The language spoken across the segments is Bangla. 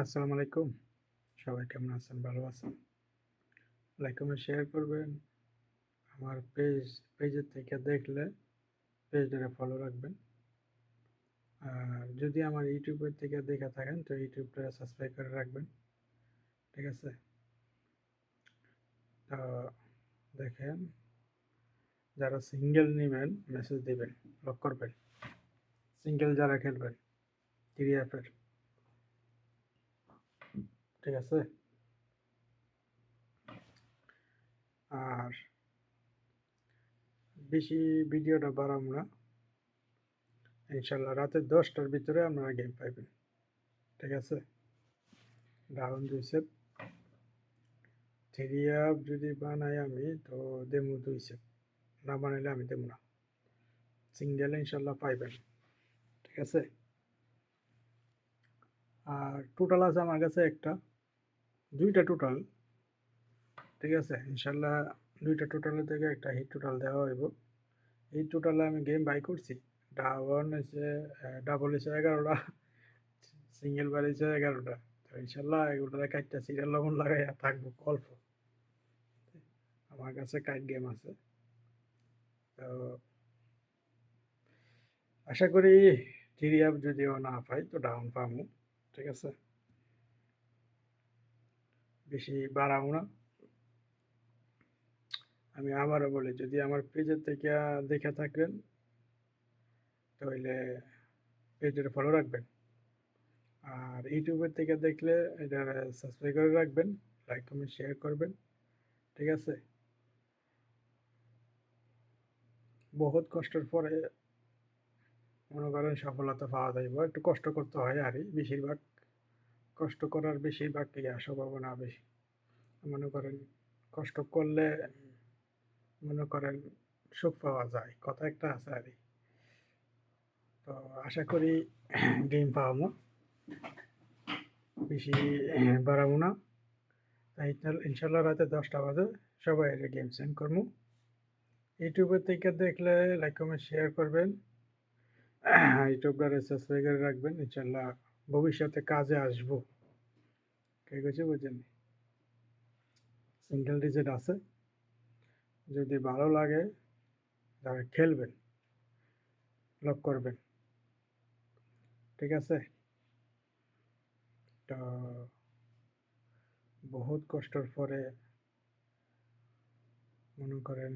আসসালামু আলাইকুম। সবাই কেমন আছেন? ভালো আছেন? লাইক কমেন্ট শেয়ার করবেন। আমার পেজের থেকে দেখলে পেজটারে ফলো রাখবেন। আর যদি আমার ইউটিউবের থেকে দেখে থাকেন তো ইউটিউবটা সাবস্ক্রাইব করে রাখবেন। ঠিক আছে? তো দেখেন, যারা সিঙ্গেল নিবেন মেসেজ দিবেন, লক করবেন। সিঙ্গেল যারা খেলবেন 3F এর, ঠিক আছে? আর বেশি ভিডিওটা বাড়াবো না। ইনশাল্লাহ রাতে 10টার ভিতরে আপনারা গেম পাইবেন। ঠিক আছে? Down 2 set. 3 যদি বানাই আমি তো দেবো 2 সেট, না বানাইলে আমি দেবো না। সিঙ্গেল ইনশাল্লাহ পাইবেন। ঠিক আছে? আর টোটাল আছে আমার কাছে দুইটা টোটাল। ঠিক আছে? ইনশাল্লাহ দুইটা টোটালের থেকে একটা হিট টোটাল দেওয়া হইব। এই টোটালে আমি গেম বাই করছি। ডাবল হয়েছে 11টা, সিঙ্গেল বার হয়েছে 11টা। তো ইনশাল্লাহ এগুলোর একটা সিরিয়াল লবণ লাগাইয়া থাকবো অল্প। আমার কাছে কাইট গেম আছে। তো আশা করি 3 যদিও না পাই তো ডাউন পাবো। ঠিক আছে? বেশি বাড়াবো না। আমি আবারও বলি, যদি আমার পেজের থেকে দেখে থাকেন তাহলে পেজের ফলো রাখবেন। আর ইউটিউবের থেকে দেখলে এটা সাবস্ক্রাইব করে রাখবেন, লাইক কমেন্ট শেয়ার করবেন। ঠিক আছে? বহুত কষ্টের পরে মনে করেন সফলতা পাওয়া যাইব। একটু কষ্ট করতে হয় আরই, বেশিরভাগ কষ্ট করার বেশিরভাগ সম্ভাবনা বেশি। মনে করেন কষ্ট করলে মনে করেন সুখ পাওয়া যায়, কথা একটা আছে আরই। তো আশা করি গেম পাবো, বেশি বাড়াবো না। তাই ইনশাল্লাহ রাতে 10টা বাজে সবাই গেম সেন্ড করবো। ইউটিউবের থেকে দেখলে লাইক কমেন্ট শেয়ার করবেন, ইউটিউবটারে সাবস্ক্রাইব করে রাখবেন। ইনশাল্লাহ ভবিষ্যতে কাজে আসবো। ঠিক আছে? বুঝছেন? সিঙ্গেল ডিজিট আছে, যদি ভালো লাগে যারা খেলবেন লক করবেন। ঠিক আছে? তো বহুত কষ্টের পরে মনে করেন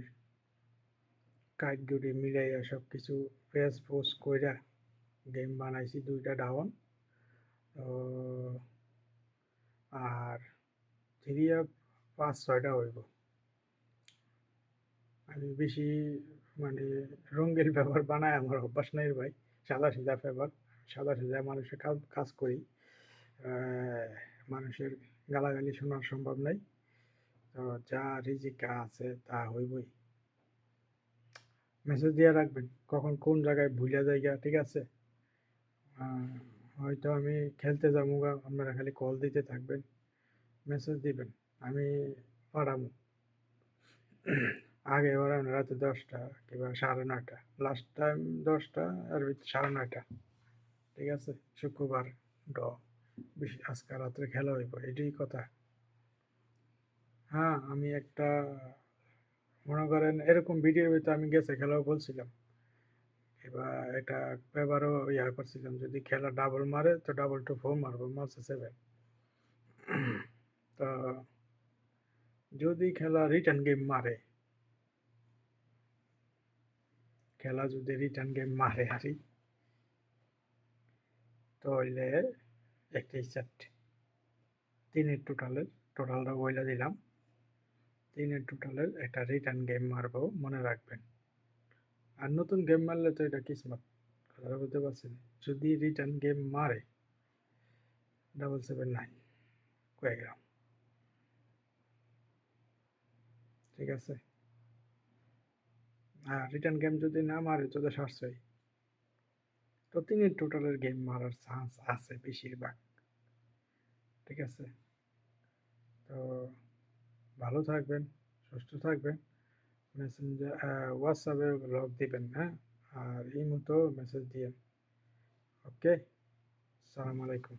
কাঠগুড়ি মিলাইয়া সব কিছু ফেস পোস্ট কইরা গেম বানাইছি 2টা ডাউন। তো আর 3 5-6টা হইব। আমি বেশি মানে রঙের ব্যাপার বানায় আমার অভ্যাস নাই ভাই। সাদা সিধা ব্যাপার, সাদা সিধা মানুষের কাজ করি। মানুষের গালাগালি শোনা সম্ভব নাই। তো যা রিজিকা আছে তা হইবই। মেসেজ দিয়ে রাখবেন কখন কোন জায়গায় ভুলে জায়গা। ঠিক আছে? হয়তো আমি খেলতে যাবো, আপনারা খালি কল দিতে থাকবেন, মেসেজ দিবেন, আমি পাঠাবো। আগে বাড়ানো রাতে 10টা কিংবা 9:30, লাস্ট টাইম 10টা আর 9:30। ঠিক আছে? শুক্রবার ড বেশি আজকে রাত্রে খেলা হইব, এটাই কথা। হ্যাঁ, আমি একটা মনে করেন এরকম ভিডিওর ভিতরে আমি গেছে খেলাও বলছিলাম, এবার এটা এবারও করছিলাম, যদি খেলা ডাবল মারে তো ডাবল টু 4 মারবো, মারছে 7। তো যদি খেলা রিটার্ন গেম মারে, খেলা যদি রিটার্ন গেম মারে হারি তাহলে একটা সেট 3-এর টোটালটা বইলা দিলাম। 3-এর টোটালের একটা রিটার্ন গেম মারবো, মনে রাখবেন। আর নতুন গেম মারলে তো এটা কিসমত, কথাটা বুঝতে পারছেন? যদি রিটার্ন গেম মারে 779 কয়ে গেলাম। ঠিক আছে? আর রিটার্ন গেম যদি না মারে তো 700, তো 3-এর টোটালের গেম মারার চান্স আছে বেশিরভাগ। ঠিক আছে? তো ভালো থাকবেন, সুস্থ থাকবেন। মেসেঞ্জার হোয়াটসঅ্যাপে লক দিবেন, হ্যাঁ? আর ইমোতেও মেসেজ দিয়েন। ওকে? আসসালামু আলাইকুম।